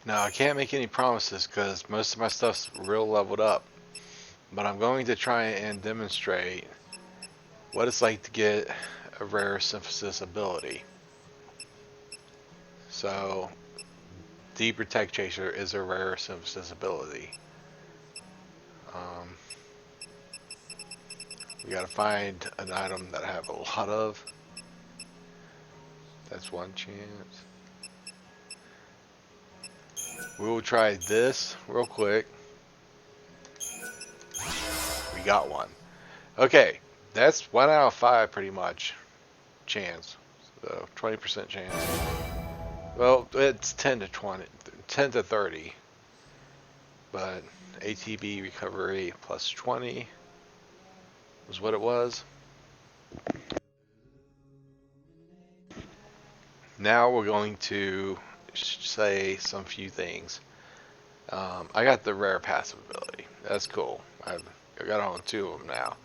Now, I can't make any promises because most of my stuff's real leveled up, but I'm going to try and demonstrate what it's like to get a rare synthesis ability. So, Deeper Tech Chaser is a rare synthesis ability. Um, we gotta find an item that I have a lot of. That's one chance. We will try this real quick. We got one. Okay, that's 1 out of 5 pretty much chance. So 20% chance. Well, it's 10 to 20, 10 to 30. But ATB recovery plus 20 was what it was. Now we're going to say some few things. I got the rare passive ability. That's cool. I've got on 2 of them now.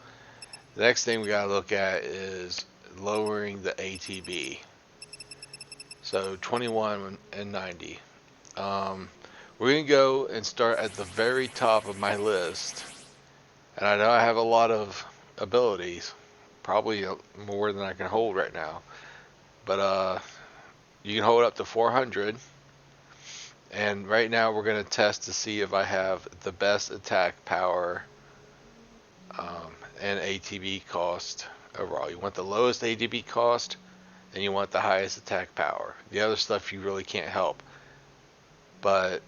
The next thing we gotta look at is lowering the ATB. So 21 and 90. We're gonna go and start at the very top of my list. And I know I have a lot of abilities, probably more than I can hold right now. But you can hold up to 400. And right now we're gonna test to see if I have the best attack power and ATB cost overall. You want the lowest ATB cost, and you want the highest attack power. The other stuff you really can't help. But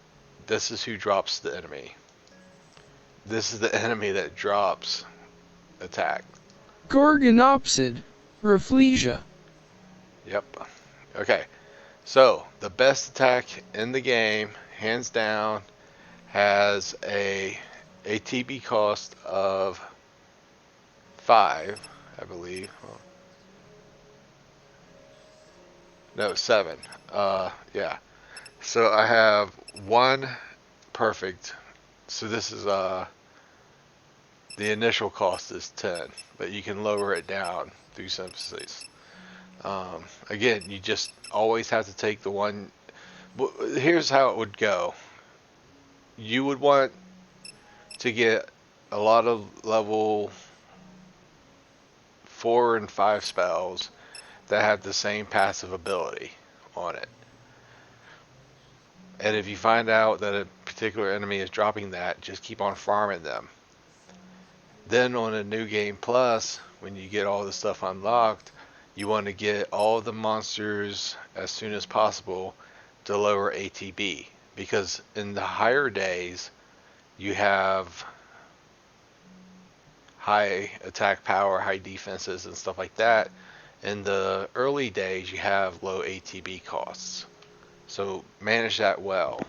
this is who drops the enemy. This is the enemy that drops attack. Gorgonopsid, Rafflesia. Yep. Okay. So the best attack in the game, hands down, has a ATB cost of 5, I believe. No, 7. Yeah. So I have 1 perfect. So this is the initial cost is 10, but you can lower it down through synthesis. Again, you just always have to take the one. Here's how it would go. You would want to get a lot of level 4 and 5 spells that have the same passive ability on it. And if you find out that a particular enemy is dropping that, just keep on farming them. Then on a new game plus, when you get all the stuff unlocked, you want to get all the monsters as soon as possible to lower ATB. Because in the higher days, you have high attack power, high defenses, and stuff like that. In the early days, you have low ATB costs. So manage that well.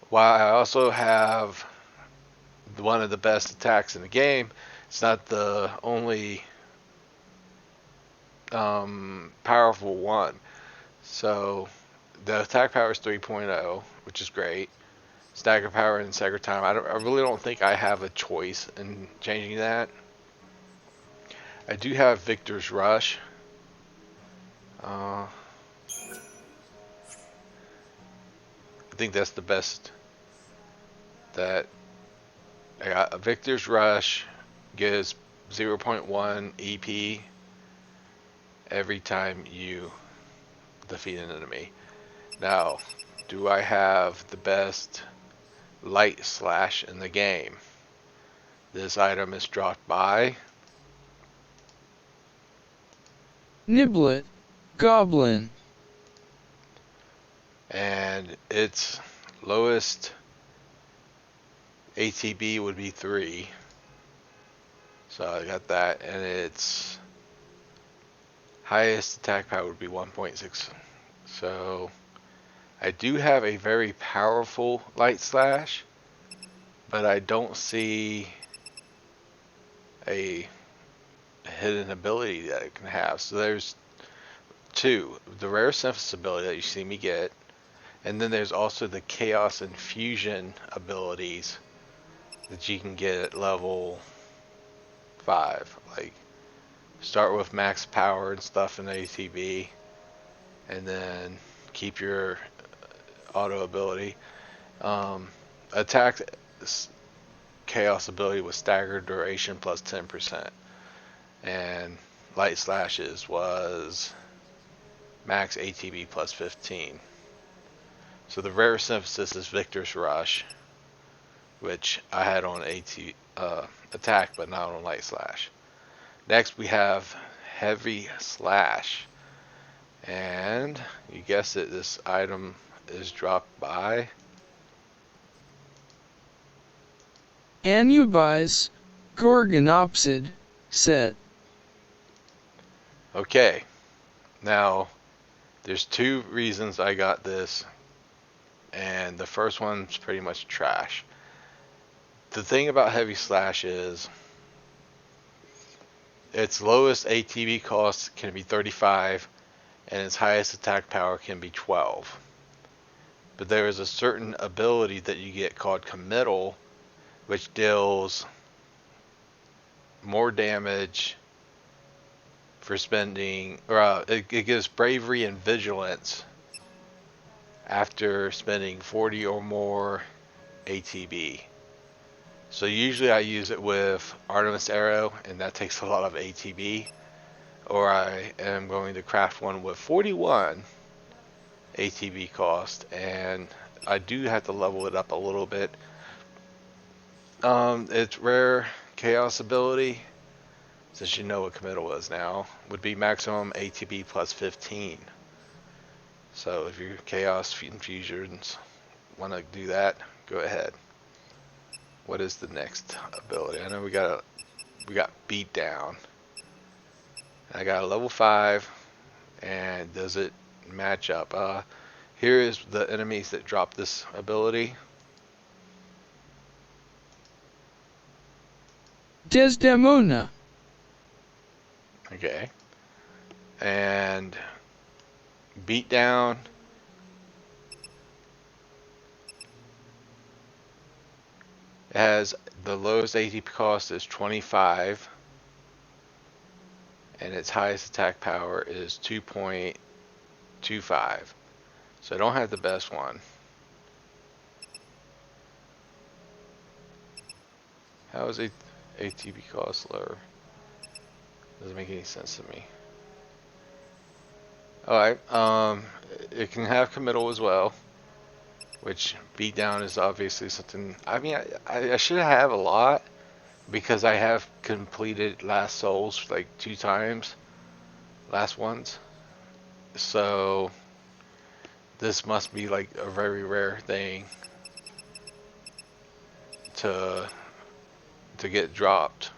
While I also have one of the best attacks in the game, it's not the only powerful one. So the attack power is 3.0, which is great. Stagger power and stagger time. I really don't think I have a choice in changing that. I do have Victor's Rush. I think that's the best that I got. Victor's Rush gives 0.1 EP every time you defeat an enemy. Now, do I have the best light slash in the game? This item is dropped by Niblet, Goblin. and its lowest ATB would be 3. So I got that, and its highest attack power would be 1.6. So I do have a very powerful light slash, but I don't see a hidden ability that it can have. So there's 2. The rare synthesis ability that you see me get, and then there's also the chaos infusion abilities that you can get at level 5. Like start with max power and stuff in ATB, and then keep your auto ability. Um, attack chaos ability with staggered duration plus 10%. And light slashes was max ATB plus 15. So the rare synthesis is Victor's Rush, which I had on attack but not on light slash. Next we have heavy slash, and you guessed it, this item is dropped by Anubis, Gorgonopsid, set. Okay, now there's two reasons I got this, and the first one's pretty much trash. The thing about heavy slash is its lowest ATB cost can be 35 and its highest attack power can be 12. But there is a certain ability that you get called committal, which deals more damage for spending, or it gives bravery and vigilance after spending 40 or more ATB. So usually I use it with Artemis Arrow, and that takes a lot of ATB. Or I am going to craft one with 41 ATB cost, and I do have to level it up a little bit. Its rare chaos ability, since you know what committal is now, would be maximum ATB plus 15. So if your chaos infusions want to do that, go ahead. What is the next ability? I know we got beat down. I got a level 5, and does it match up? Here is the enemies that drop this ability. Desdemona. Okay. And beat down has the lowest ATP cost is 25, and its highest attack power is 2.25. So I don't have the best one. How is ATP cost lower? Doesn't make any sense to me. Alright, it can have committal as well, which beatdown is obviously something. I mean, I should have a lot because I have completed Last Souls like 2 times, last ones. So this must be like a very rare thing to get dropped,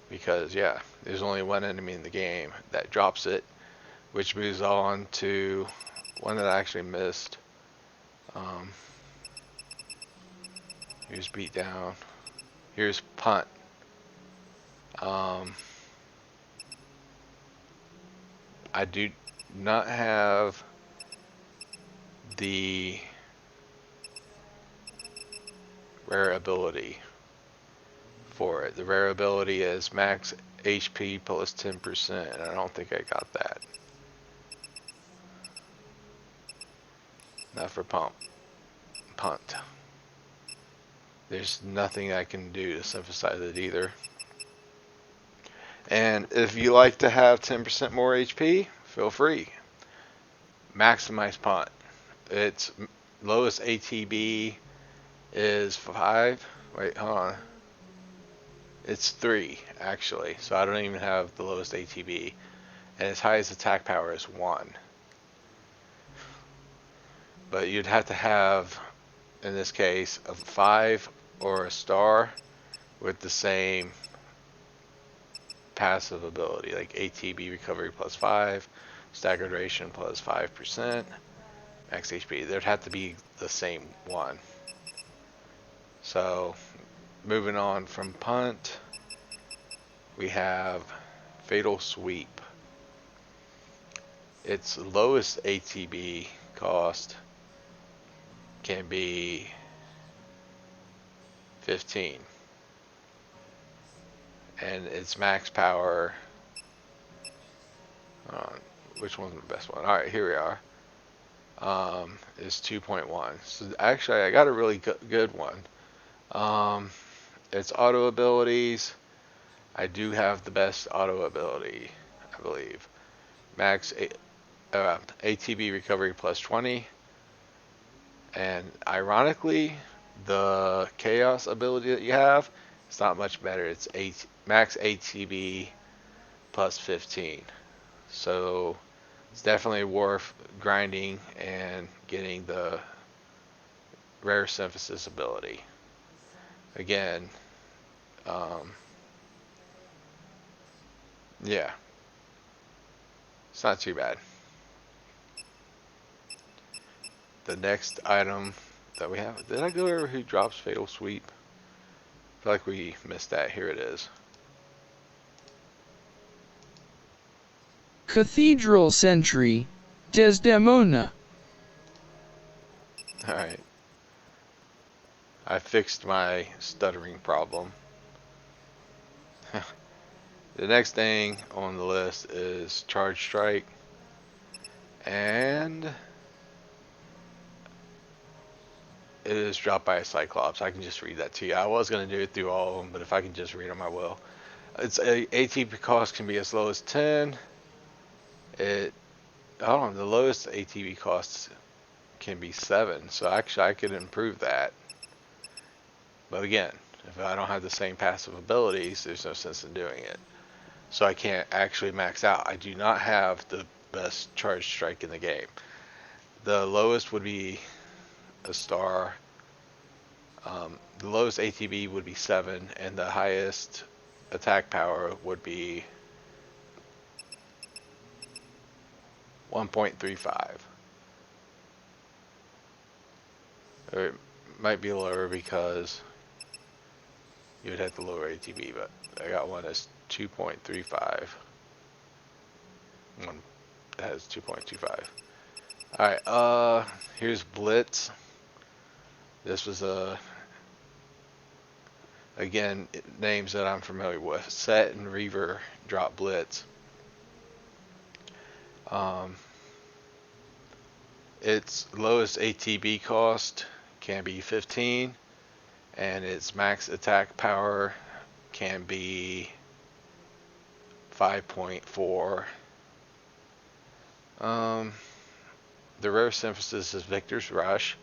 because yeah, there's only one enemy in the game that drops it, which moves on to one that I actually missed. Here's beat down. Here's punt. I do not have the rare ability for it. The rare ability is max HP plus 10%, and I don't think I got that. Not for punt. There's nothing I can do to synthesize it either. And if you like to have 10% more HP, feel free. Maximize punt. Its lowest ATB is 5. Wait, hold on. It's 3, actually. So I don't even have the lowest ATB. And its highest attack power is 1. But you'd have to have, in this case, a 5 or a star with the same passive ability, like ATB recovery plus 5, staggered duration plus 5%, max HP. There'd have to be the same one. So moving on from punt, we have fatal sweep. Its lowest ATB cost can be 15, and its max power, which one's the best one? Alright, here we are. is 2.1. So actually, I got a really good one. It's auto abilities. I do have the best auto ability, I believe. Max ATB recovery plus 20. And ironically, the chaos ability that you have, it's not much better. It's max ATB plus 15. So it's definitely worth grinding and getting the rare synthesis ability. Again, um, yeah, it's not too bad. The next item that we have, did I go over who drops Fatal Sweep? I feel like we missed that. Here it is. Cathedral Sentry, Desdemona. Alright, I fixed my stuttering problem. The next thing on the list is Charge Strike. And it is dropped by a Cyclops. I can just read that to you. I was going to do it through all of them, but if I can just read them, I will. Its ATB cost can be as low as 10. I don't know, the lowest ATB costs can be 7. So actually, I could improve that. But again, if I don't have the same passive abilities, there's no sense in doing it. So I can't actually max out. I do not have the best Charge Strike in the game. The lowest would be a star. The lowest ATB would be 7, and the highest attack power would be 1.35. Or it might be lower because you would have the lower ATB, but I got one that's 2.35. One that has 2.25. Alright, here's Blitz. This was again, names that I'm familiar with. Set and Reaver drop Blitz. Its lowest ATB cost can be 15, and its max attack power can be 5.4. The rare synthesis is Victor's Rush,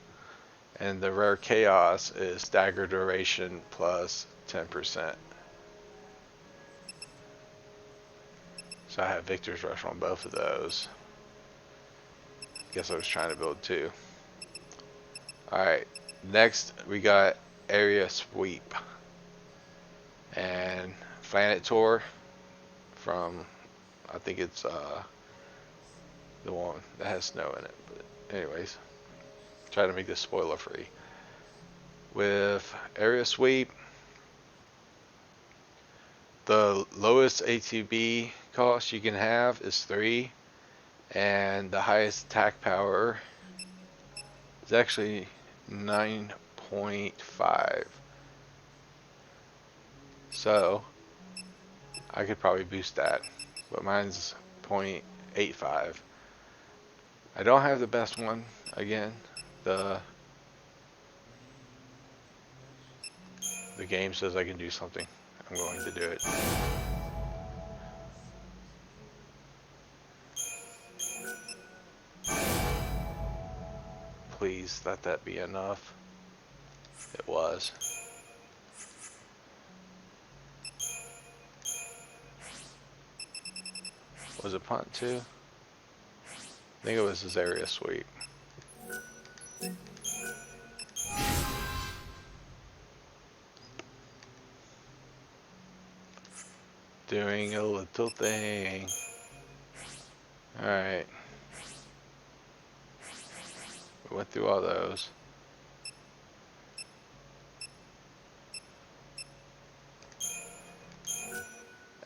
and the rare chaos is Stagger Duration plus 10%. So I have Victor's Rush on both of those. Guess I was trying to build two. Alright, next we got Area Sweep and Planet Tour from, I think it's the one that has snow in it. But anyways, try to make this spoiler free. With Area Sweep, the lowest ATB cost you can have is 3, and the highest attack power is actually 9.5. So I could probably boost that, but mine's 0.85. I don't have the best one. Again, the game says I can do something. I'm going to do it. Please let that be enough. It was. Was it punt too? I think it was his Area Sweep. Doing a little thing. Alright. We went through all those.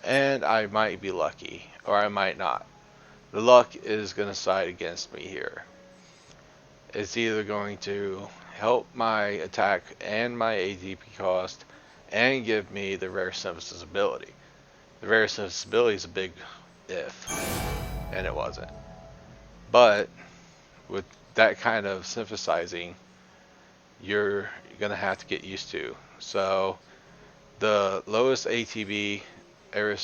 And I might be lucky, or I might not. The luck is going to side against me here. It's either going to help my attack and my ATP cost and give me the rare synthesis ability. The rare synthesis ability is a big if, and it wasn't. But with that kind of synthesizing you're gonna have to get used to. So the lowest ATB area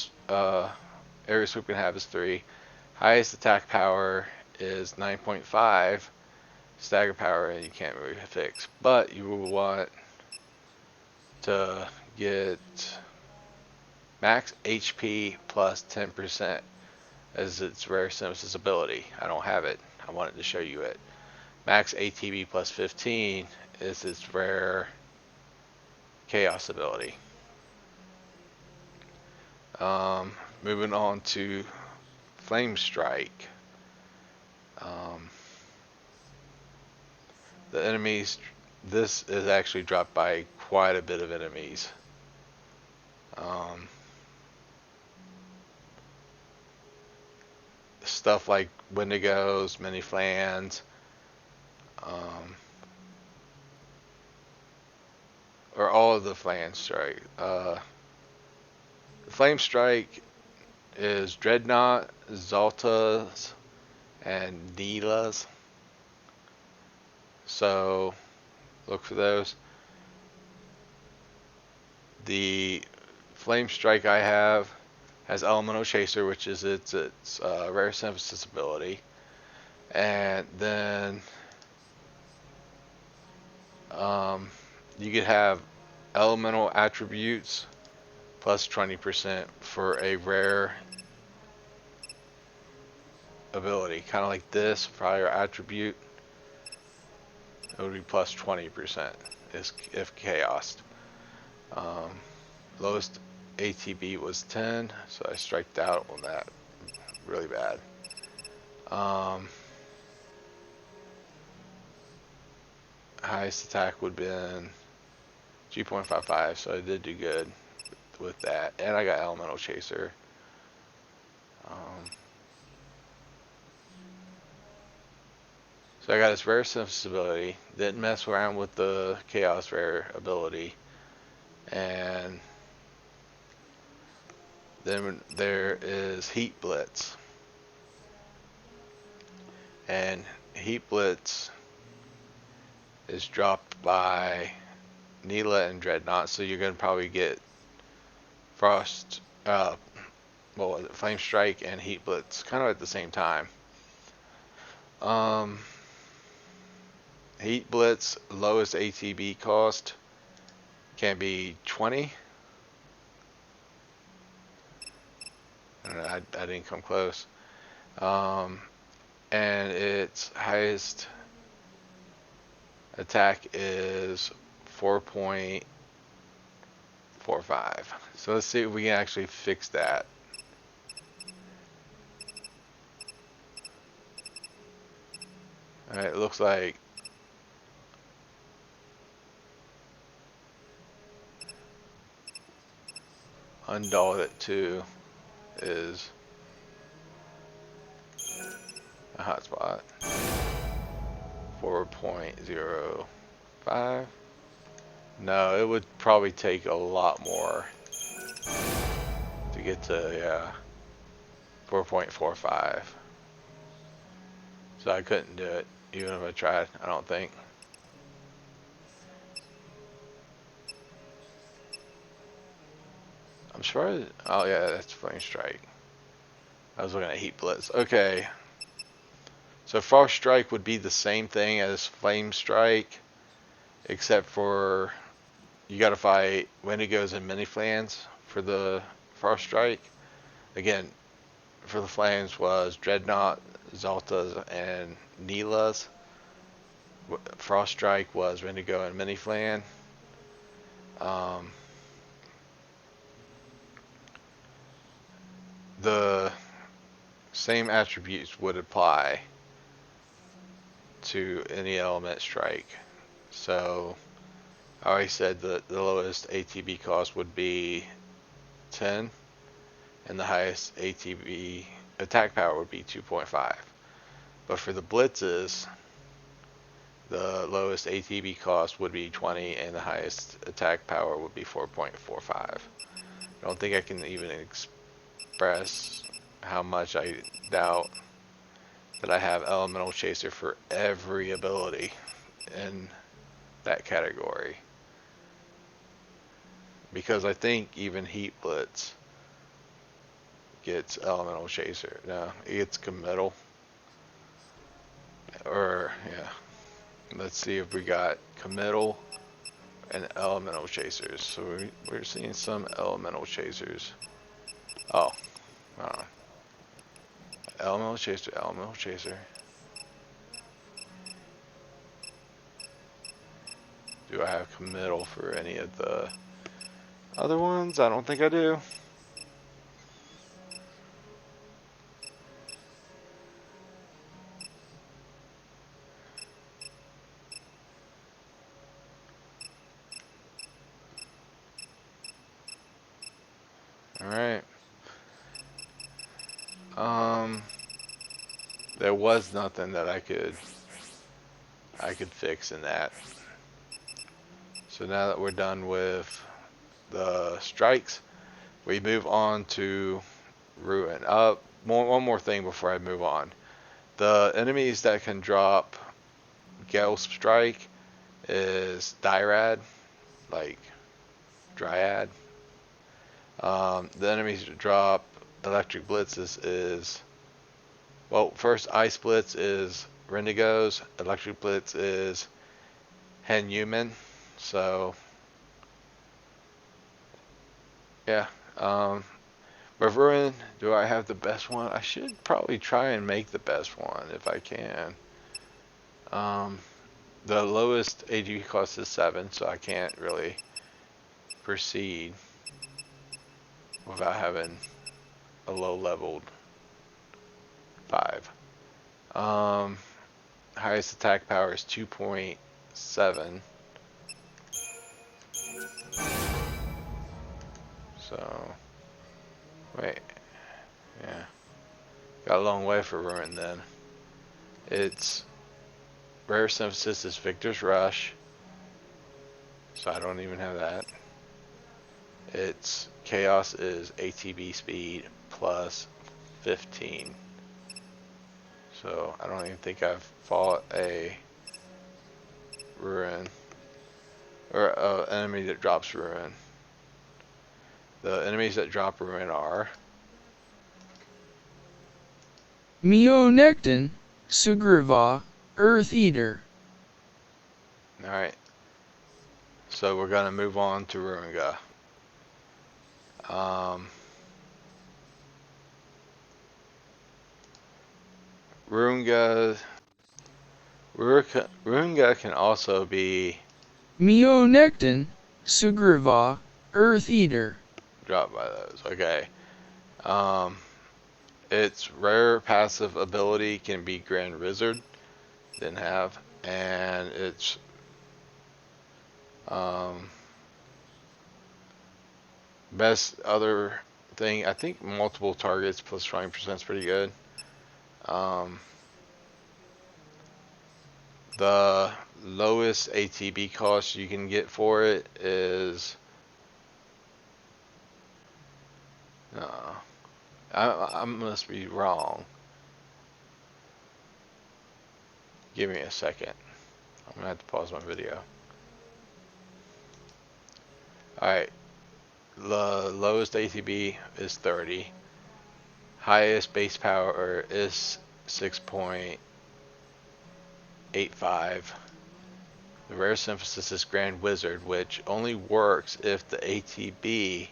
sweep can have is 3. Highest attack power is 9.5. Stagger power you can't really fix, but you will want to get max HP plus 10% as its rare synthesis ability. I don't have it. I wanted to show you it. Max ATB plus 15 is its rare chaos ability. Moving on to Flame Strike. The enemies, this is actually dropped by quite a bit of enemies. Stuff like Wendigos, mini flans, or all of the Flame Strike. The Flame Strike is Dreadnought, Zaltas, and Neelas. So look for those. The Flame Strike I have has Elemental Chaser, which is its rare synthesis ability, and then you could have elemental attributes plus 20% for a rare ability, kind of like this fire attribute. It would be plus 20% if chaos. Lowest ATB was 10, so I striked out on that really bad. Highest attack would have been 2.55, so I did do good with that, and I got Elemental Chaser. So I got this rare synthesis ability, didn't mess around with the chaos rare ability, and then there is Heat Blitz. And Heat Blitz is dropped by Neela and Dreadnought, so you're going to probably get Frost, Flame Strike and Heat Blitz kind of at the same time. Heat Blitz, lowest ATB cost can be 20. I didn't come close. And its highest attack is 4.45. So let's see if we can actually fix that. Alright, it looks like Undaunted 2 is a hotspot. 4.05. No, it would probably take a lot more to get to 4.45. So I couldn't do it even if I tried, I don't think. I'm sure. Oh yeah, that's Flame Strike. I was looking at Heat Blitz. Okay. So Frost Strike would be the same thing as Flame Strike, except for you gotta fight Wendigos and mini flans for the Frost Strike. Again, for the flames was Dreadnought, Zaltas, and Neelas. Frost Strike was Wendigo and mini flan. The same attributes would apply to any element strike. So I already said that the lowest ATB cost would be 10 and the highest ATB attack power would be 2.5. But for the blitzes, the lowest ATB cost would be 20 and the highest attack power would be 4.45. I don't think I can even express how much I doubt that I have Elemental Chaser for every ability in that category. Because I think even Heat Blitz gets Elemental Chaser. No, it gets Committal. Or, yeah. Let's see if we got Committal and Elemental Chasers. So we're seeing some Elemental Chasers. Oh, Elemental Chaser, Elemental Chaser. Do I have Committal for any of the other ones? I don't think I do. Alright. Um, there was nothing that I could fix in that. So now that we're done with the strikes, we move on to Ruin. One more thing before I move on. The enemies that can drop Gale Strike is Dyrad, like Dryad. The enemies that drop Electric Blitzes is, well, first Ice Blitz is Rendigos, Electric Blitz is Henhuman. So, yeah. With Ruin, do I have the best one? I should probably try and make the best one if I can. The lowest AG cost is 7, so I can't really proceed without having a low leveled 5. Highest attack power is 2.7. So, wait, yeah. Got a long way for Ruin then. Its rare synthesis is Victor's Rush, so I don't even have that. Its chaos is ATB speed plus 15. So I don't even think I've fought a Ruin or an enemy that drops Ruin. The enemies that drop Ruin are Meonectin, Sugriva, Earth Eater. alright. So we're gonna move on to Ruinga. Ruinga can also be Meonectin, Sugriva, Earth Eater. dropped by those. Okay. Its rare passive ability can be Grand Wizard. Didn't have. And its best other thing, I think multiple targets plus 20% is pretty good. The lowest ATB cost you can get for it is I must be wrong. Give me a second. I'm gonna have to pause my video. Alright. The lowest ATB is 30. Highest base power is 6.85. The rare synthesis is Grand Wizard, which only works if the ATB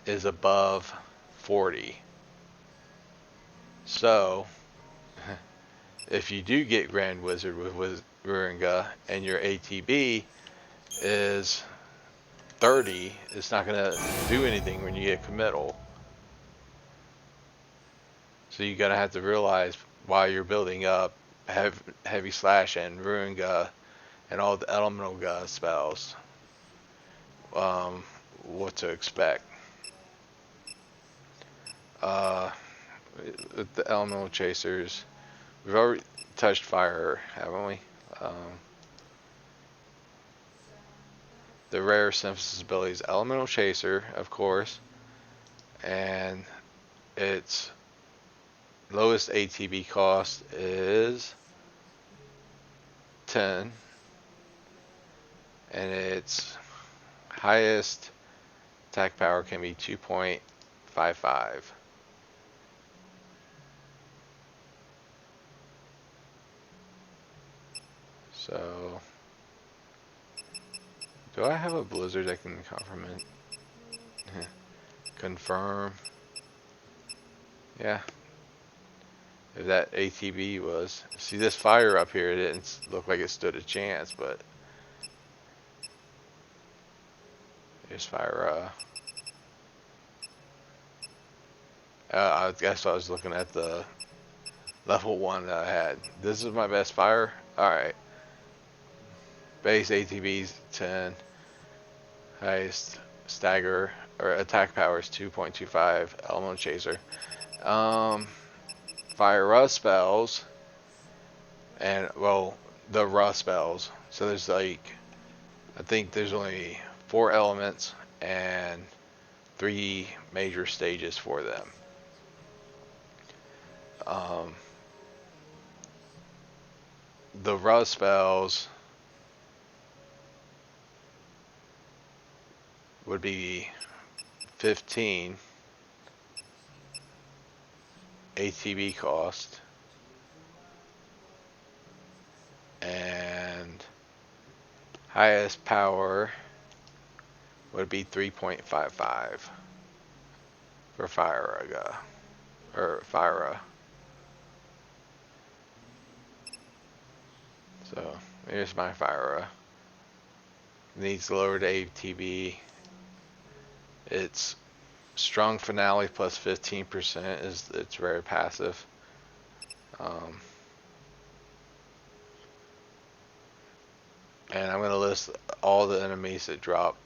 is above 40. So, if you do get Grand Wizard with Ruringa and your ATB is 30, it's not going to do anything when you get committal. So you gotta have to realize while you're building up heavy slash and Ruinga and all the elemental spells, what to expect. With the elemental chasers, we've already touched fire, haven't we? The rare synthesis ability is elemental chaser, of course, and its lowest ATB cost is 10, and its highest attack power can be 2.55. So, do I have a blizzard that can confirm? Confirm. Yeah. If that ATB was. See this fire up here, it didn't look like it stood a chance, but there's fire. I guess I was looking at the level 1 that I had. This is my best fire. Alright. Base ATB's 10. Highest stagger or attack power is 2.25. Elemental Chaser. Fire rust spells. And, well, the rust spells. So there's like, I think there's only 4 elements and 3 major stages for them. The rust spells would be 15 ATB cost, and highest power would be 3.55 for Fire or Fire. So here's my Fire. Needs lowered ATB. It's Strong Finale plus 15% is its very passive. And I'm going to list all the enemies that drop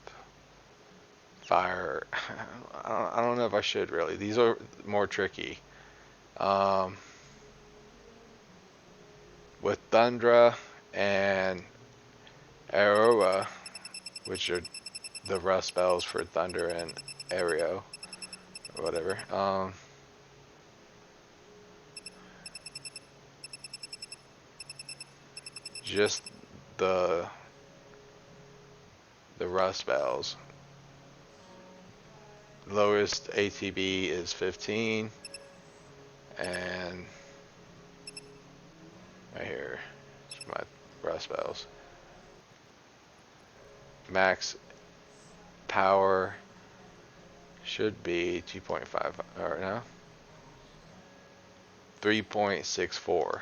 fire. I don't know if I should really. These are more tricky. With Thundra and Aurora, which are the rust spells for Thunder and Aereo, or whatever. Just the rust spells. Lowest ATB is 15, and right here is my rust spells. Max power should be 2.5 or no 3.64.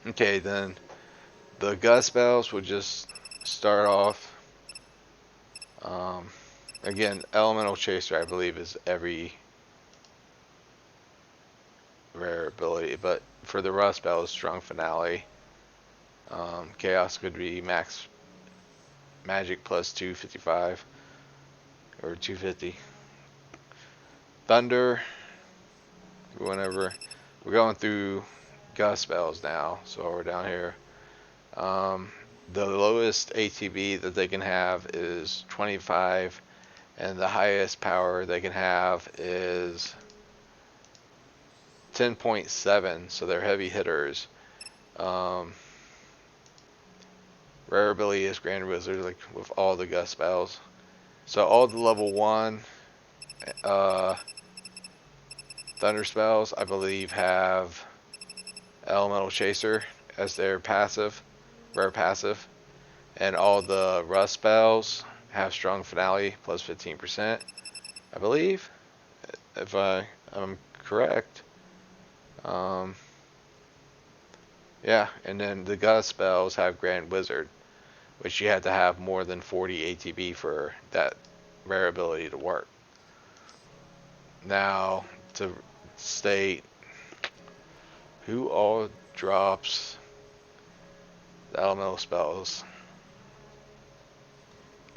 Okay, then the gust spells would just start off. Again, Elemental Chaser, I believe, is every rare ability, but for the rust spells, Strong Finale. Chaos could be max magic plus 255 or 250. Thunder, whenever we're going through gust spells now, so we're down here. The lowest ATB that they can have is 25, and the highest power they can have is 10.7, so they're heavy hitters. Rare ability is Grand Wizard, like with all the gust spells. So all the level 1 Thunder spells, I believe, have Elemental Chaser as their passive, rare passive. And all the rust spells have Strong Finale plus 15%, I believe, if I'm correct. Yeah, and then the gust spells have Grand Wizard, which you had to have more than 40 ATB for that rare ability to work. Now, to state who all drops the elemental spells.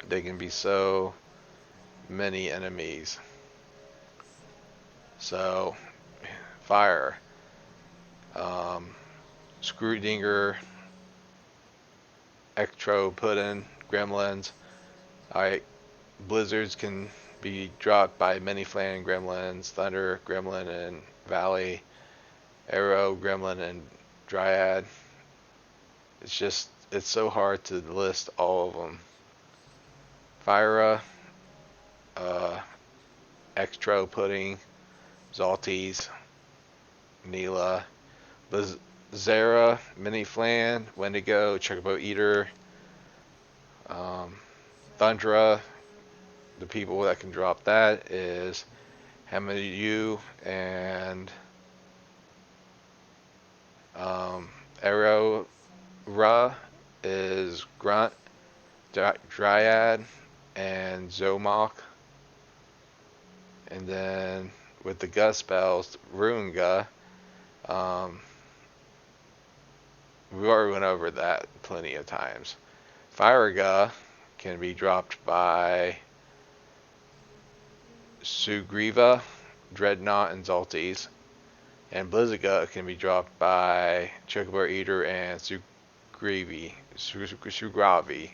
They can be so many enemies. So, fire. Screwdinger, Ectro Puddin, Gremlins. Alright, blizzards can be dropped by many flying gremlins, thunder gremlin and valley, arrow gremlin and dryad. It's so hard to list all of them. Fyra, uh, Extro Pudding, Zalties, Neela, Zara, Mini Flan, Wendigo, Chocobo Eater, um, Thundra. The people that can drop that is Hamayu and Arrow Ra is Grunt, Dryad, and Zomok. And then with the Gus spells, Ruinga, um, we already went over that plenty of times. Firaga can be dropped by Sugriva, Dreadnought, and Zalties. And Blizzaga can be dropped by Chocobo Eater and Sugravi. Sugrava,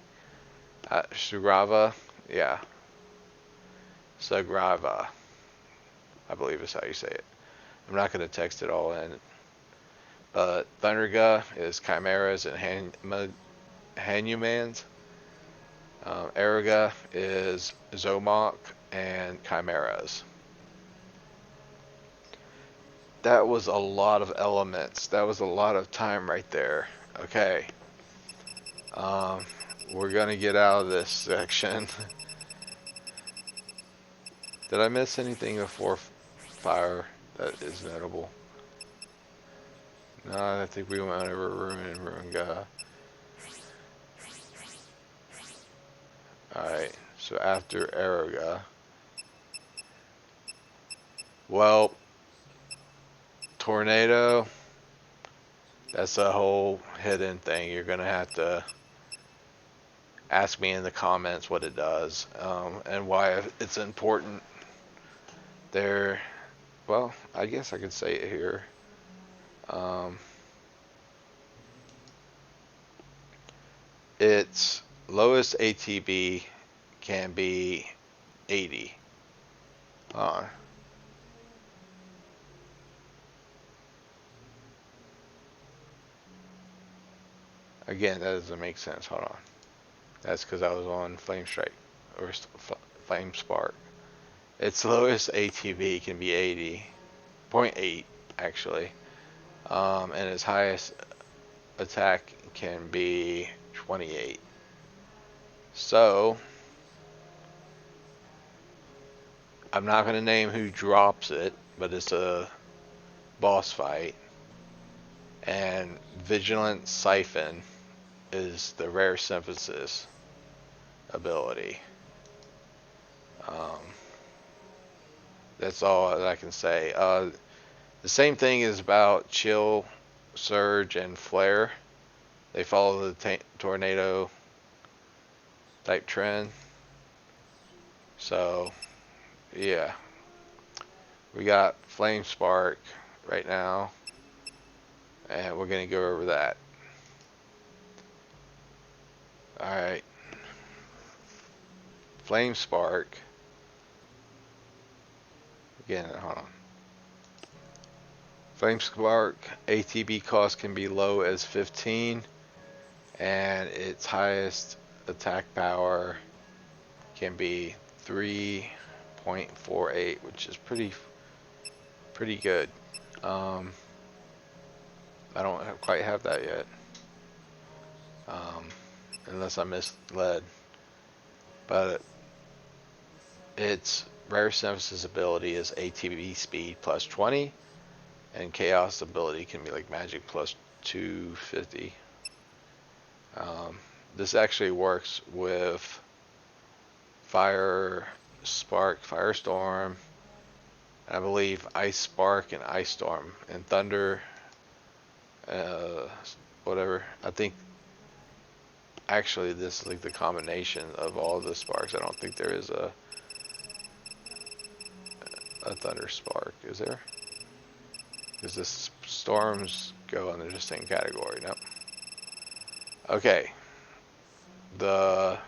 yeah. Sugrava, I believe is how you say it. I'm not going to text it all in. But Thunderga is Chimeras and Hanumans. Araga is Zomok and Chimeras. That was a lot of elements. That was a lot of time right there. Okay. We're going to get out of this section. Did I miss anything before fire that is notable? No, I think we went over Ruin and Ruinga. Alright, so after Araga. Well, Tornado, that's a whole hidden thing. You're going to have to ask me in the comments what it does, and why it's important. There, well, I guess I could say it here. Its lowest ATB can be 80. Again, that doesn't make sense. Hold on. That's because I was on Flame Strike or Flame Spark. Its lowest ATB can be 80.8 actually, and its highest attack can be 28. So I'm not going to name who drops it, but it's a boss fight. And Vigilant Siphon is the rare synthesis ability. That's all that I can say. The same thing is about Chill, Surge, and Flare. They follow the tornado type trend. So, yeah. We got Flame Spark right now, and we're going to go over that. Alright. Flame Spark. Again, hold on. Flame Spark ATB cost can be low as 15, and its highest attack power can be 3.48, which is pretty good. I don't quite have that yet, unless I misled. But its rare synthesis ability is ATB speed plus 20, and chaos ability can be like magic plus 250. This actually works with Fire Spark, Firestorm, I believe Ice Spark and Ice Storm, and Thunder, whatever. I think actually this is like the combination of all the sparks. I don't think there is a Thunder Spark, is there? Because the storms go under the same category. Nope. Okay. The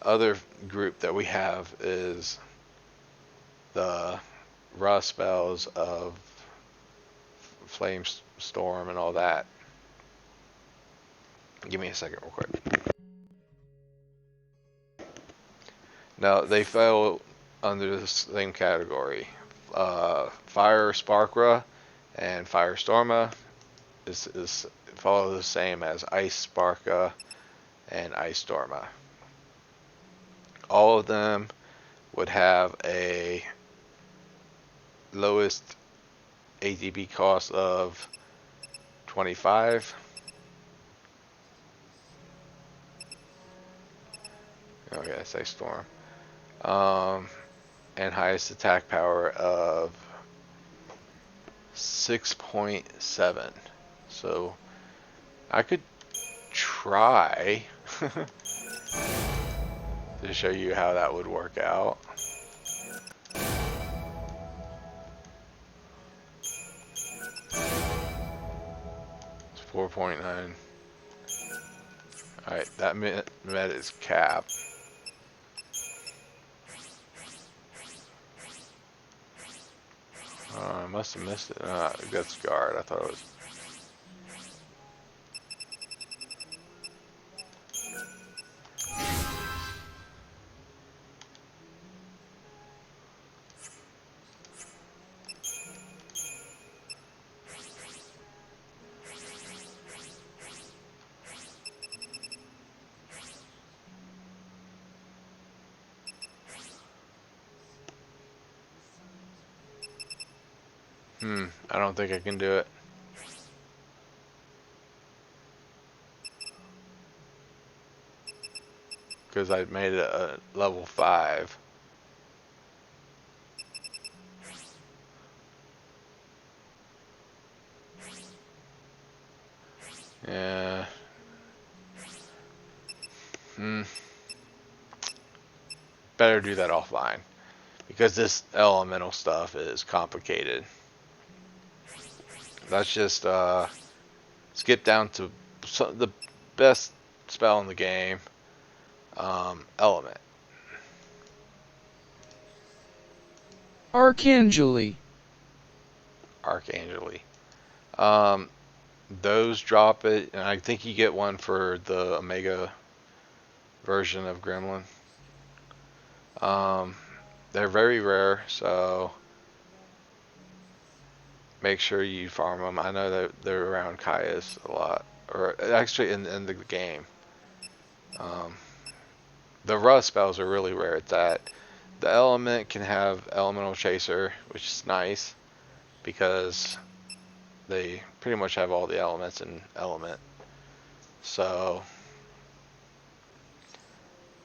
other group that we have is the raw spells of Flame Storm and all that. Give me a second real quick. Now, they fell under the same category. Fire Sparkra and Fire Storma is follow the same as Ice Sparka and Ice Storma. All of them would have a lowest ATB cost of 25. Okay, that's Ice Storm. And highest attack power of 6.7. So I could try to show you how that would work out. It's 4.9. Alright, that met is capped. I must have missed it. That's guard. I thought it was. I don't think I can do it. Because I made it a level 5. Yeah. Better do that offline. Because this elemental stuff is complicated. Let's just skip down to the best spell in the game. Element. Archangeli. Archangeli. Those drop it, and I think you get one for the Omega version of Gremlin. They're very rare, so make sure you farm them. I know that they're around Kai's a lot, or actually in the game. The Rust spells are really rare at that. The element can have Elemental Chaser, which is nice because they pretty much have all the elements in element. So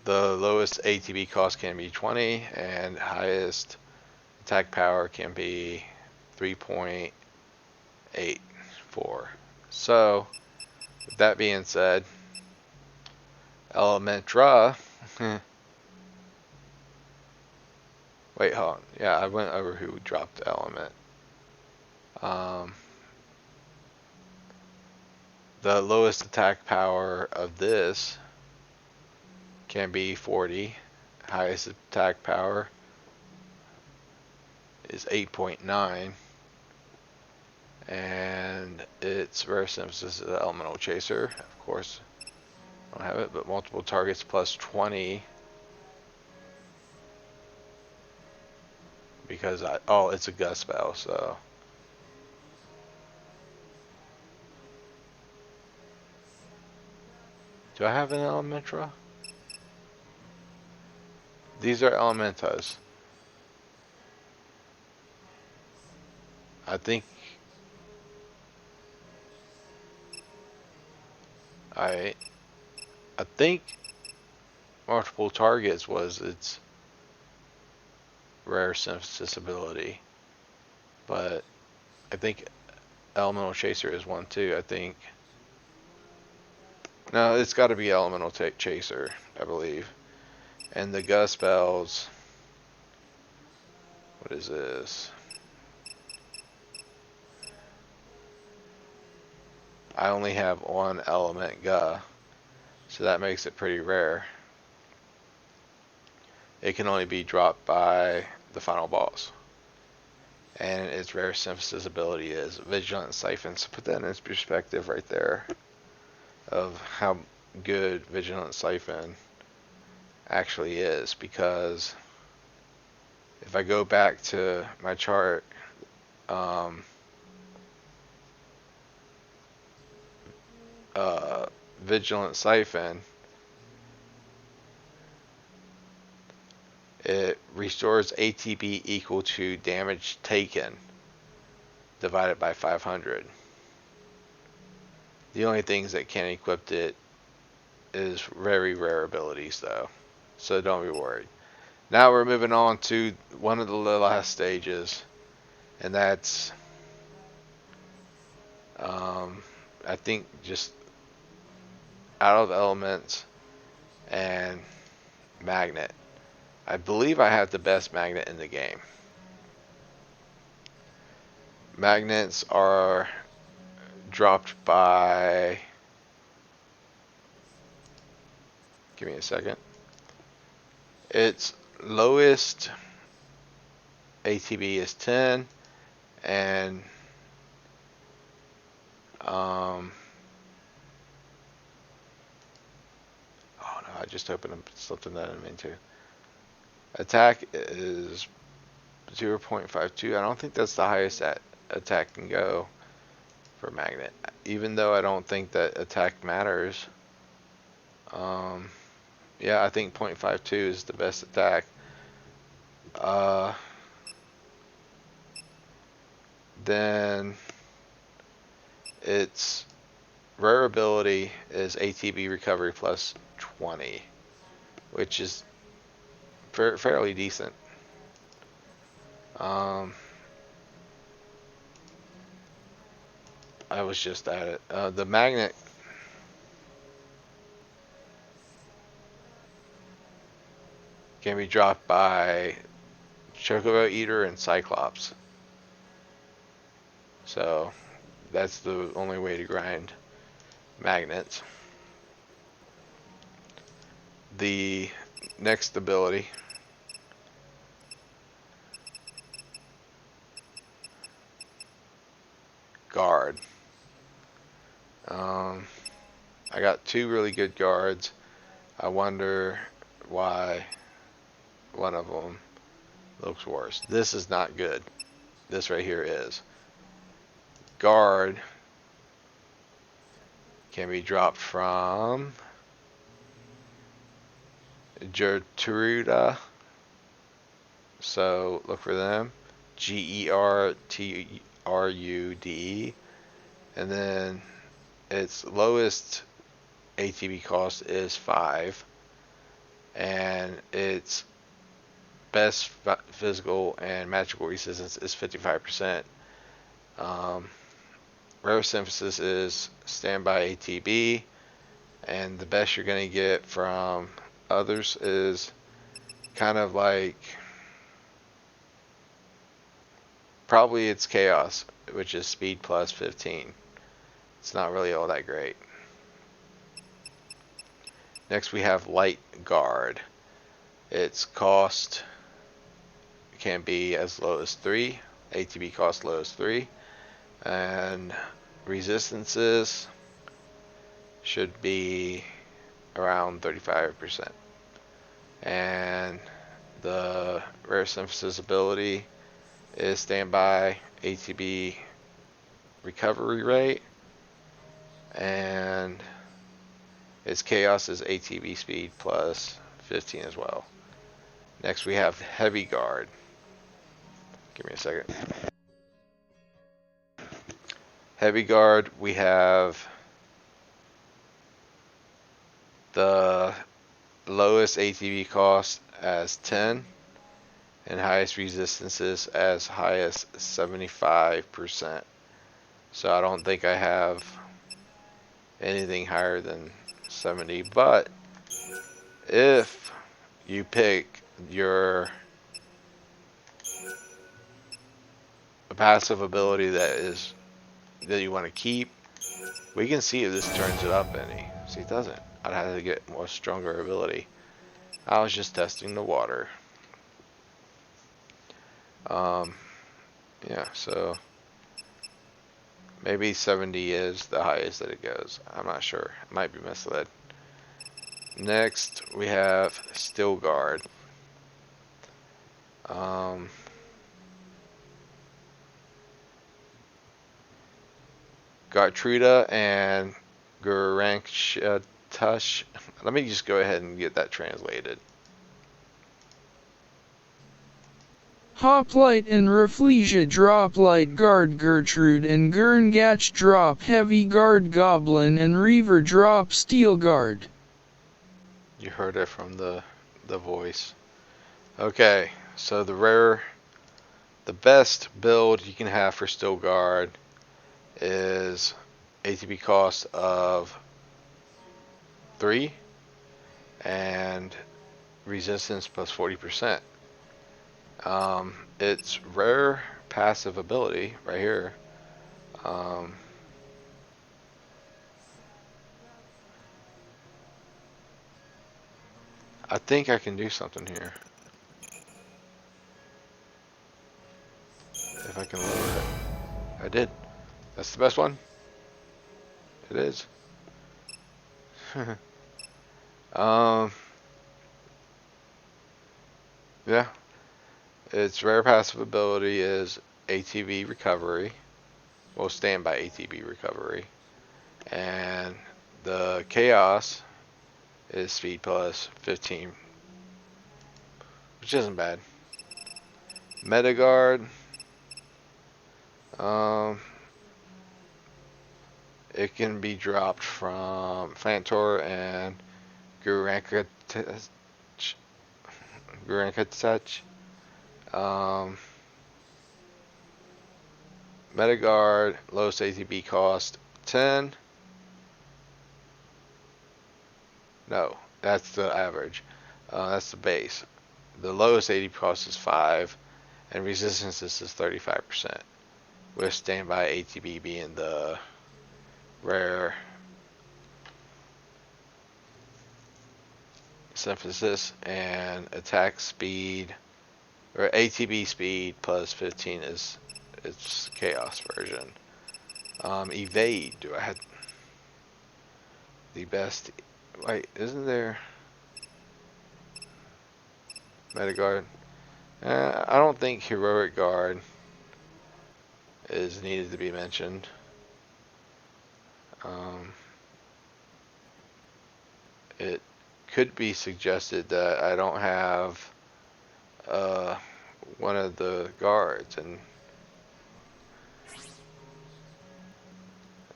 the lowest ATB cost can be 20 and highest attack power can be 3.84. So with that being said, Elementra. Wait, hold on. Yeah, I went over who dropped the element. The lowest attack power of this can be 40. Highest attack power is 8.9. And its rare synthesis is Elemental Chaser. Of course, I don't have it, but multiple targets plus 20. Because it's a gust spell, so. Do I have an Elementra? These are Elementas. I think I think multiple targets was its rare synthesis ability, but I think Elemental Chaser is one too. I think. No, it's got to be Elemental Chaser, I believe. And the gust spells. What is this? I only have one element Ga, so that makes it pretty rare. it can only be dropped by the final boss. And its rare synthesis ability is Vigilant Siphon. So put that in its perspective right there of how good Vigilant Siphon actually is. Because if I go back to my chart, um, Vigilant Siphon, it restores ATB equal to damage taken divided by 500. The only things that can equip it is very rare abilities though, so don't be worried. Now we're moving on to one of the last stages, and that's I think just out of elements and magnet. I believe I have the best magnet in the game. Magnets are dropped by, give me a second, its lowest ATB is 10, and oh no, I just opened up something that I'm into. Attack is 0.52. I don't think that's the highest that attack can go for magnet, even though I don't think that attack matters. Yeah, I think 0.52 is the best attack. Then its rare ability is ATB recovery plus 20, which is fairly decent. I was just at it. The magnet can be dropped by Chocobo Eater and Cyclops. So that's the only way to grind magnets. The next ability, guard. I got two really good guards. I wonder why one of them looks worse. This is not good. This right here is. Guard can be dropped from Gertruda. So look for them. Gertrude. And then its lowest ATB cost is 5. And its best physical and magical resistance is 55%. Rare synthesis is standby ATB, and the best you're going to get from others is kind of like probably it's chaos, which is speed plus 15. It's not really all that great. Next we have light guard. Its cost can be as low as 3. ATB cost low as 3. And resistances should be around 35%. And the rare synthesis ability is standby ATB recovery rate, and its chaos is ATB speed plus 15 as well. Next we have heavy guard. Give me a second. Heavy guard, we have the lowest ATB cost as 10 and highest resistances as high as 75%. So I don't think I have anything higher than 70, but if you pick your passive ability that you want to keep, we can see if this turns it up any. See, it doesn't. I'd have to get more stronger ability. I was just testing the water. Um, yeah, so maybe 70 is the highest that it goes. I'm not sure. I might be misled. Next, we have Steel Guard. Um, Gartruda and Gurankshatush. Let me just go ahead and get that translated. Hoplite and Rafflesia drop light guard Gertrude and Gurngach drop heavy guard Goblin and Reaver drop steel guard. You heard it from the voice. Okay, so the best build you can have for Steel Guard is ATB cost of 3 and resistance plus 40%. It's rare passive ability right here. Um, I think I can do something here. If I can lower it. I did. That's the best one? It is. um, yeah. Its rare passive ability is ATB recovery. Well, standby ATB recovery. And the chaos is speed plus 15, which isn't bad. Metaguard, um, it can be dropped from Fantor and Gurankatach. Um, Metaguard, lowest ATB cost 10. No, that's the average. That's the base. The lowest ATB cost is 5, and resistance is 35%, with standby ATB being the rare synthesis, and attack speed or ATB speed plus 15 is its chaos version. Evade. Do I have the best? Wait, isn't there Metaguard? I don't think Heroic Guard is needed to be mentioned. It could be suggested that I don't have one of the guards, and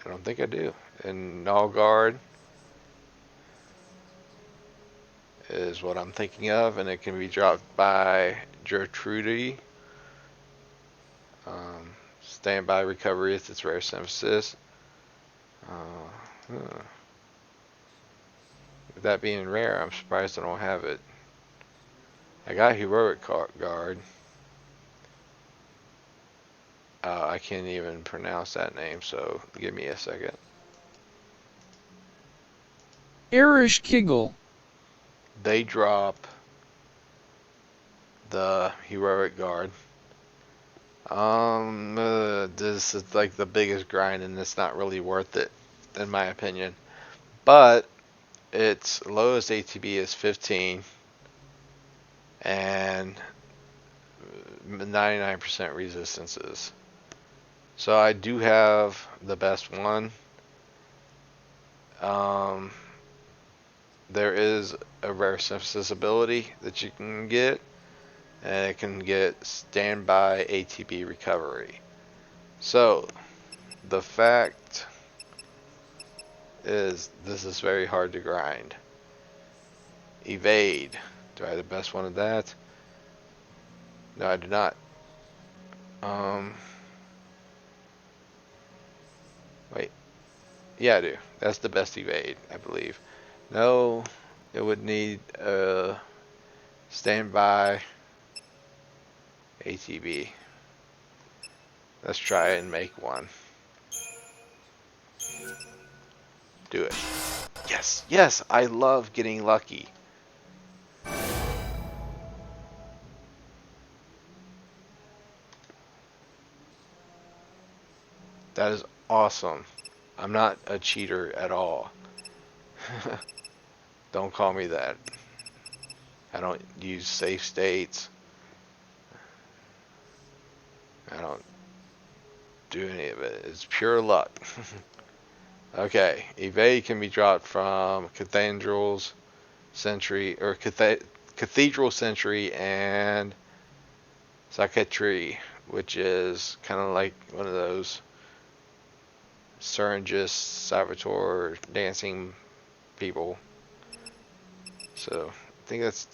I don't think I do. And Null Guard is what I'm thinking of, and it can be dropped by Gertrude. Standby recovery is its rare synthesis. With that being rare, I'm surprised I don't have it. I got Heroic Guard. I can't even pronounce that name, so give me a second. Erish Kiggle. They drop the Heroic Guard. This is like the biggest grind, and it's not really worth it, in my opinion. But its lowest ATB is 15, and 99% resistances. So I do have the best one. There is a rare synthesis ability that you can get, and it can get standby ATB recovery. So the fact is, this is very hard to grind. Evade. Do I have the best one of that? No, I do not. Wait. Yeah, I do. That's the best evade, I believe. No, it would need standby ATB. Let's try and make one. Do it. Yes, yes, I love getting lucky. That is awesome. I'm not a cheater at all. Don't call me that. I don't use safe states. I don't do any of it. It's pure luck. Okay, evade can be dropped from cathedrals, century or cathedral century and psychiatry, which is kind of like one of those Syringus, Salvatore dancing people. So I think that's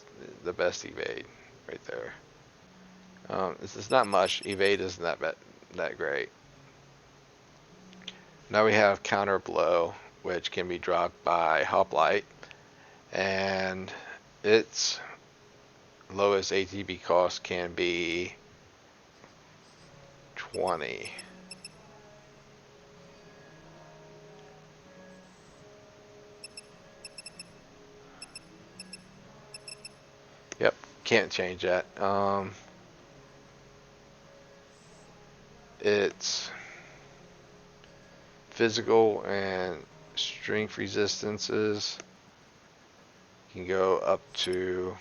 the best evade right there. It's not much. Evade isn't that great. Now we have counter blow, which can be dropped by hoplite, and its lowest ATB cost can be 20. Yep, can't change that. It's physical and strength resistances can go up to.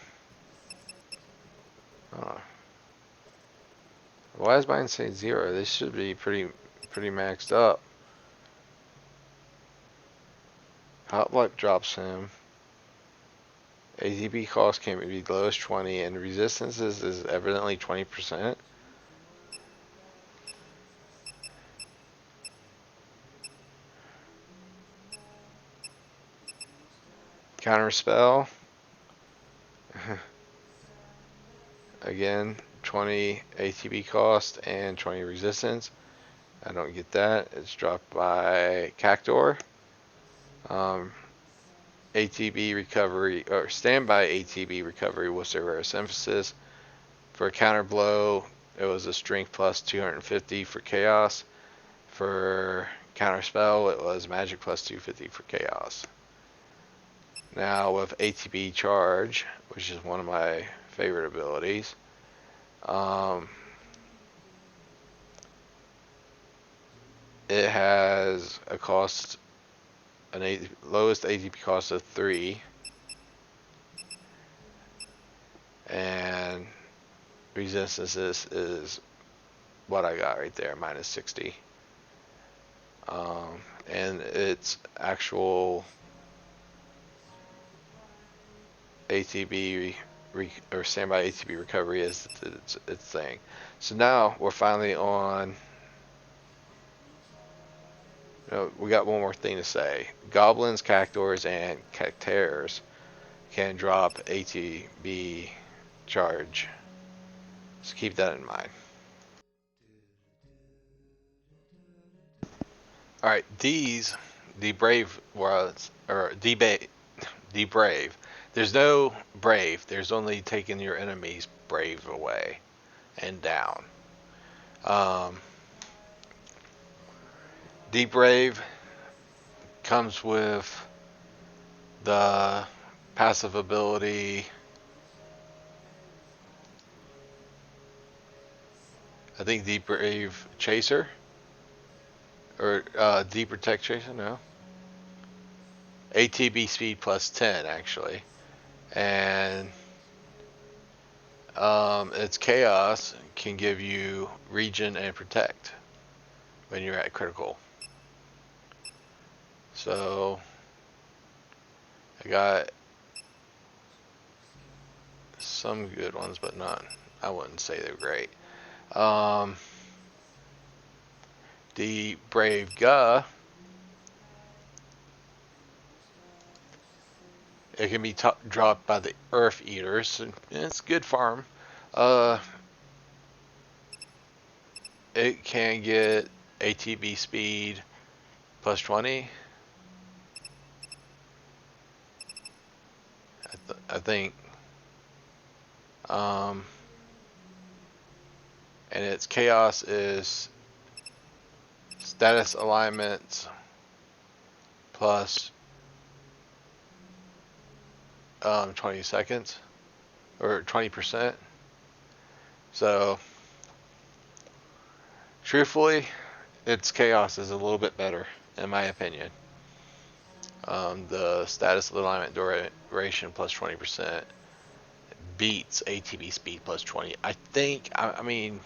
Uh, why is mine saying 0? This should be pretty maxed up. Hot luck drops him. ATB cost can be lowest 20, and resistances is evidently 20%. Counter spell. Again, 20 ATB cost and 20 resistance. I don't get that. It's dropped by Cactor. ATB recovery or standby ATB recovery was their rarest emphasis. For a counter blow, it was a strength plus 250 for chaos. For counter spell, it was magic plus 250 for chaos. Now with ATB charge, which is one of my favorite abilities, it has a cost, lowest ATB cost of 3, and resistance is what I got right there, minus 60. And its actual ATB or standby ATB recovery is its thing. So now we're finally on. We got one more thing to say. Goblins, cactors, and cactaires can drop ATB charge. So keep that in mind. All right, the brave was or the brave. There's no brave. There's only taking your enemy's brave away and down. Um, the brave comes with the passive ability. I think the brave chaser or the protect chaser. No, ATB speed plus 10 actually, and its chaos can give you regen and protect when you're at critical. So I got some good ones, but not. I wouldn't say they're great. The Brave Gah, it can be dropped by the Earth Eaters. And it's good farm. It can get ATB speed plus 20. I think. And its chaos is status alignment plus 20 seconds or 20%. So truthfully, Its chaos is a little bit better, in my opinion. The status of alignment duration plus 20% beats ATB speed plus 20. I think, I mean,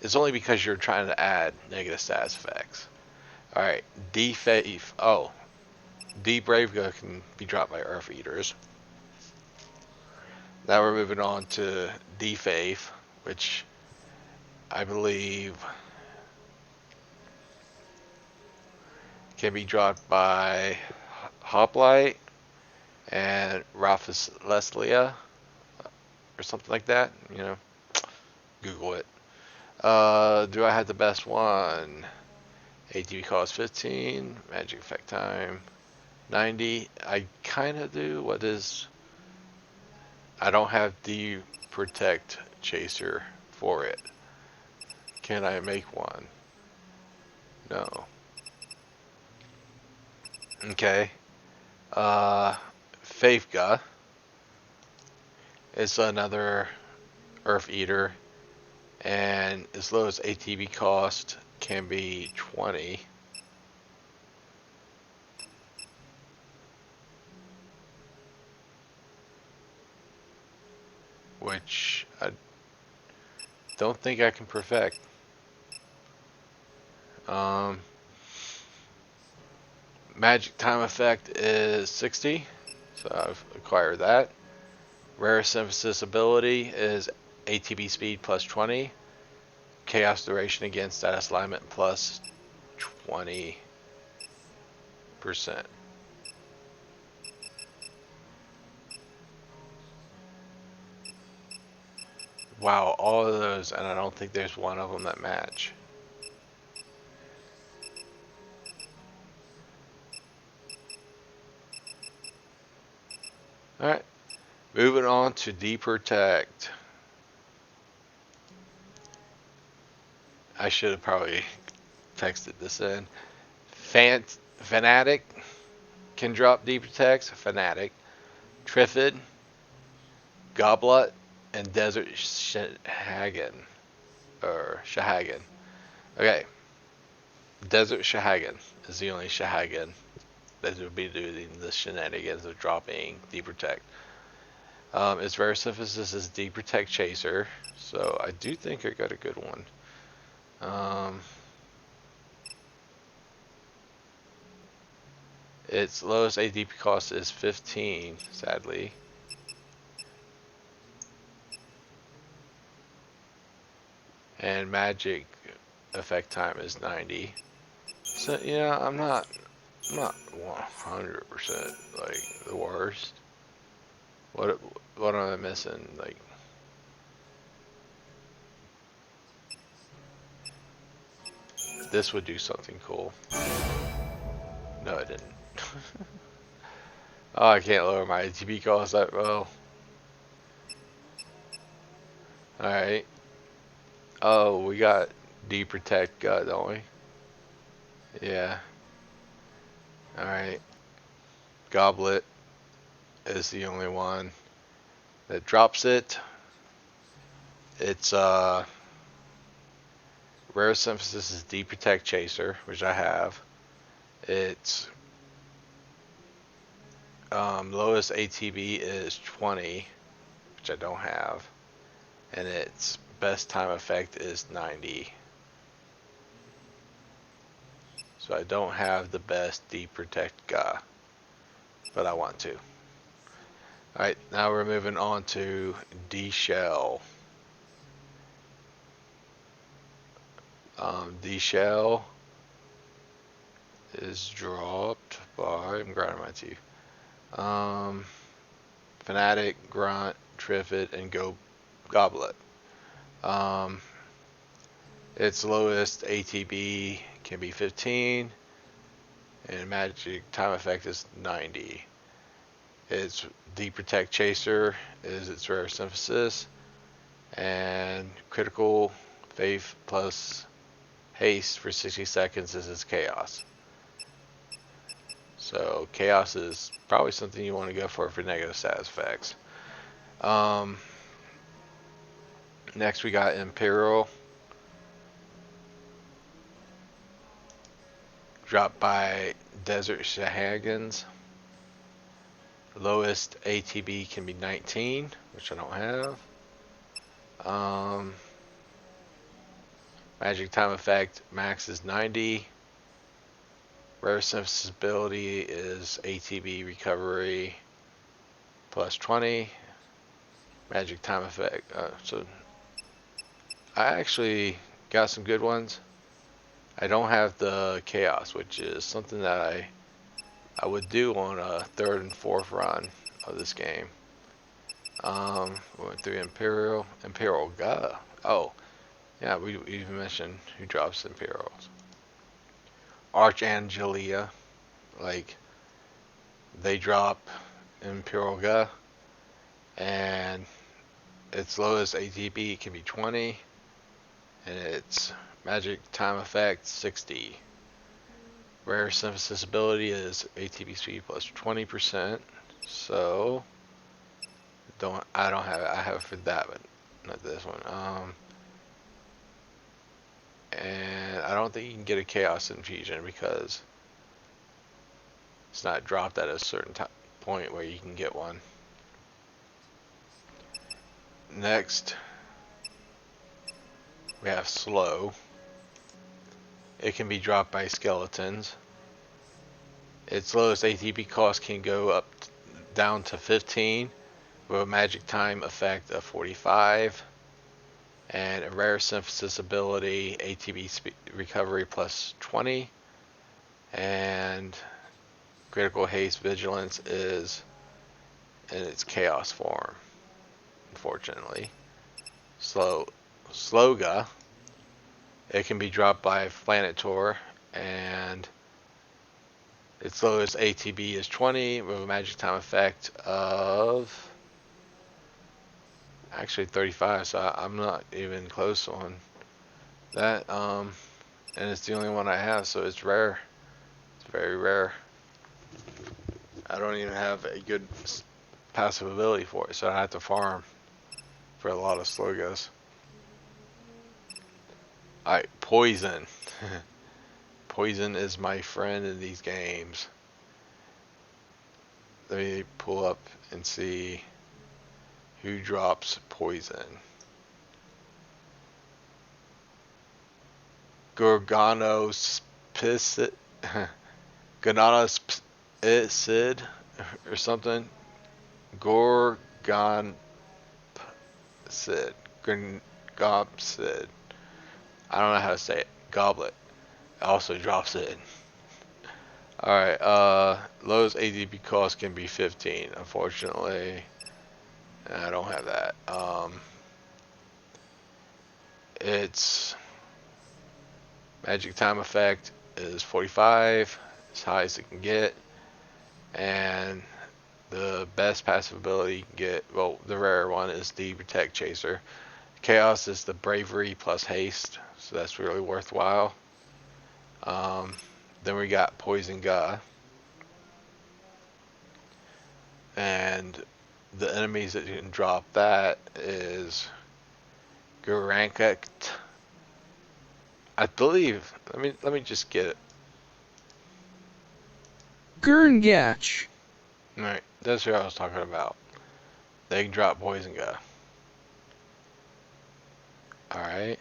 it's only because you're trying to add negative status effects. Alright, D Faith. Oh, D Bravega can be dropped by Earth Eaters. Now we're moving on to D Faith, which I believe can be dropped by Hoplite and Ralphus Leslia or something like that. You know, Google it. Do I have the best one? ATB cost 15, magic effect time 90. I kind of do. What is. I don't have the protect chaser for it. Can I make one? No. Okay. Faithga is another Earth Eater, and as low as ATB cost can be 20. Which I don't think I can perfect. Um, magic time effect is 60, so I've acquired that. Rare synthesis ability is ATB speed plus 20. Chaos duration again, status alignment plus 20%. Wow, all of those, and I don't think there's one of them that match. Alright, moving on to Deprotect. I should have probably texted this in. Fanatic can drop Deprotects. Fanatic. Triffid, Goblet, and Desert Shahagan. Or Shahagan. Okay. Desert Shahagan is the only Shahagan that would be doing the shenanigans of dropping Deprotect. Its rare synthesis is Deprotect Chaser, so I do think I got a good one. Its lowest ADP cost is 15, sadly. And magic effect time is 90. So yeah, I'm not 100% like the worst. What am I missing? Like, this would do something cool. No, it didn't. Oh, I can't lower my ATB cost that well. Alright. Oh, we got D-Protect gut, don't we? Yeah. Alright. Goblet is the only one that drops it. It's rare synthesis is D-Protect Chaser, which I have. Its lowest ATB is 20, which I don't have. And its best time effect is 90. So I don't have the best D-Protect guy, but I want to. Alright, now we're moving on to D-Shell. D-Shell is dropped by, I'm grinding my teeth. Fanatic, Grunt, Triffid, and Goblet. Its lowest ATB can be 15, and magic time effect is 90. Its D-Protect Chaser is its rare synthesis, and critical faith plus haste for 60 seconds is its chaos. So chaos is probably something you want to go for negative status effects. Next we got Imperial. dropped by Desert Shenanigans. Lowest ATB can be 19, which I don't have. Magic time effect max is 90. Rare sensibility is ATB recovery plus 20. Magic time effect. So I actually got some good ones. I don't have the chaos, which is something that I would do on a third and fourth run of this game. We went through Imperial Gah. Oh, yeah, we even mentioned who drops Imperials. Archangelia, like they drop Imperial Gah, and its lowest ATB can be 20, and its magic time effect 60. Rare synthesis ability is ATB speed plus 20%. So I don't have it. I have it for that, but not this one. And I don't think you can get a chaos infusion because it's not dropped at a certain point where you can get one. Next, we have slow. It can be dropped by skeletons. Its lowest ATB cost can go up down to 15 with a magic time effect of 45 and a rare synthesis ability ATB recovery plus 20 and critical haste vigilance is in its chaos form, unfortunately. Sloga, it can be dropped by Planetor and its lowest ATB is 20 with a magic time effect of actually 35, so I'm not even close on that. And it's the only one I have, so it's rare. It's very rare. I don't even have a good passive ability for it, so I have to farm for a lot of slogos. Alright, poison. Poison is my friend in these games. Let me pull up and see who drops poison. Gorgonospicid or something. Gorgonpsid. Gorgonpsid. I don't know how to say it. Goblet. Also drops it. Alright, lowest ADP cost can be 15. Unfortunately, I don't have that. Its magic time effect is 45, as high as it can get. And the best passive ability you can get, well, the rare one is the Protect Chaser. Chaos is the bravery plus haste, so that's really worthwhile. Then we got Poison Gah. And the enemies that you can drop that is Gurankakt. I believe, let me just get it. Gurngach. Alright, that's who I was talking about. They can drop Poison Gah. Alright.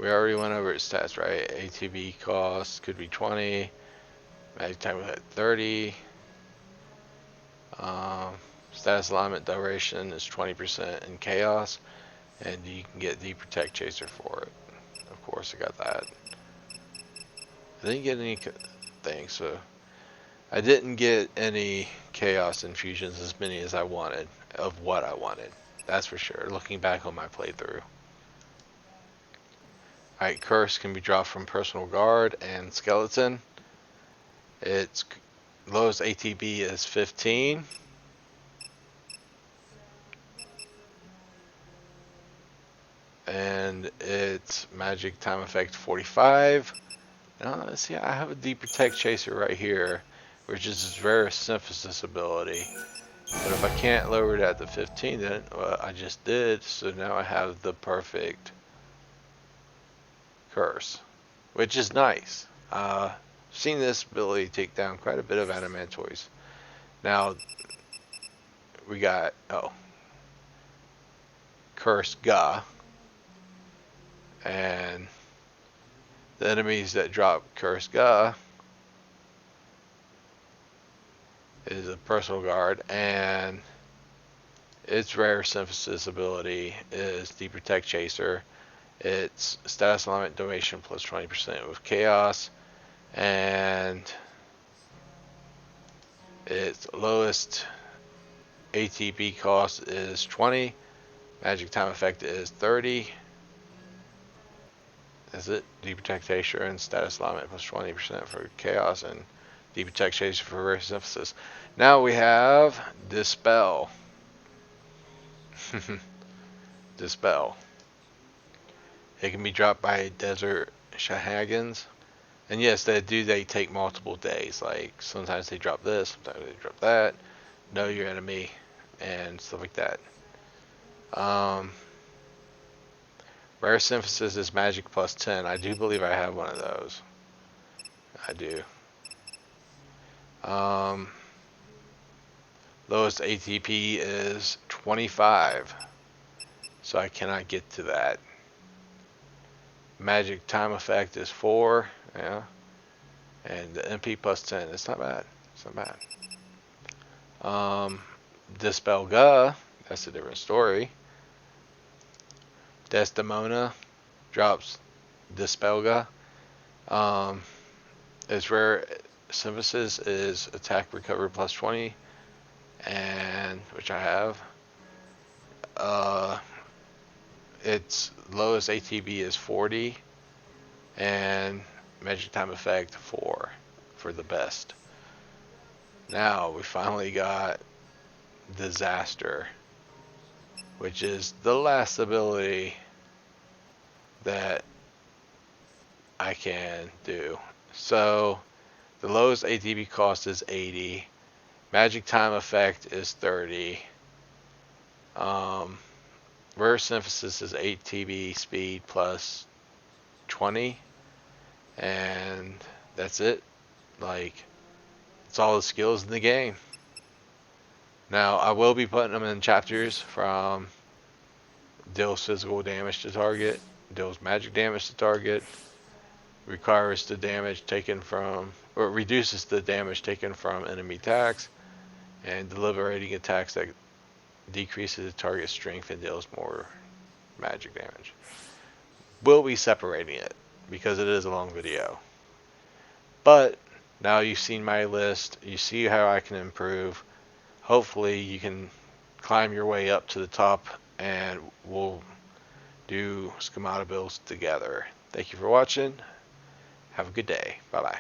We already went over its stats, right? ATB cost could be 20. Magic time at 30. Status alignment duration is 20% in chaos. And you can get the Protect Chaser for it. Of course, I got that. I didn't get anything, so I didn't get any chaos infusions as many as I wanted of what I wanted. That's for sure. Looking back on my playthrough. Alright, Curse can be dropped from Personal Guard and Skeleton. Its lowest ATB is 15. And its magic time effect 45. Now, let's see, I have a Deep Protect Chaser right here, which is its rare synthesis ability. But if I can't lower it at the 15, then well, I just did. So now I have the perfect curse, which is nice. Seen this ability take down quite a bit of adamantoids. Now we got curse Ga, and the enemies that drop curse Ga is a personal guard, and its rare synthesis ability is the Protect Chaser. It's status alignment donation plus 20% with chaos, and its lowest ATB cost is 20. Magic time effect is 30. Is it? Deep Protect Chaser and status alignment plus 20% for chaos, and Deep Protect Chaser for rare synthesis. Now we have Dispel. Dispel. It can be dropped by desert shenanigans. And yes, they take multiple days. Like sometimes they drop this, sometimes they drop that. Know your enemy and stuff like that. Rare synthesis is magic plus 10. I do believe I have one of those. I do. Lowest ATP is 25. So I cannot get to that. Magic time effect is 4. Yeah. And the MP plus 10. It's not bad. It's not bad. Dispel Ga. That's a different story. Desdemona drops Dispel Ga. Its rare synthesis is attack recovery plus 20, and which I have. Its lowest ATB is 40, and magic time effect 4 for the best. Now we finally got Disaster, which is the last ability that I can do. So the lowest ATB cost is 80. Magic time effect is 30. Rare synthesis is 8 TB speed plus 20. And that's it. Like, it's all the skills in the game. Now, I will be putting them in chapters from deals physical damage to target, deals magic damage to target, requires the damage taken from, or reduces the damage taken from enemy attacks, and deliberating attacks that decreases the target strength and deals more magic damage. We'll be separating it because it is a long video. But now you've seen my list, you see how I can improve. Hopefully you can climb your way up to the top, and we'll do schemata builds together. Thank you for watching. Have a good day. Bye bye.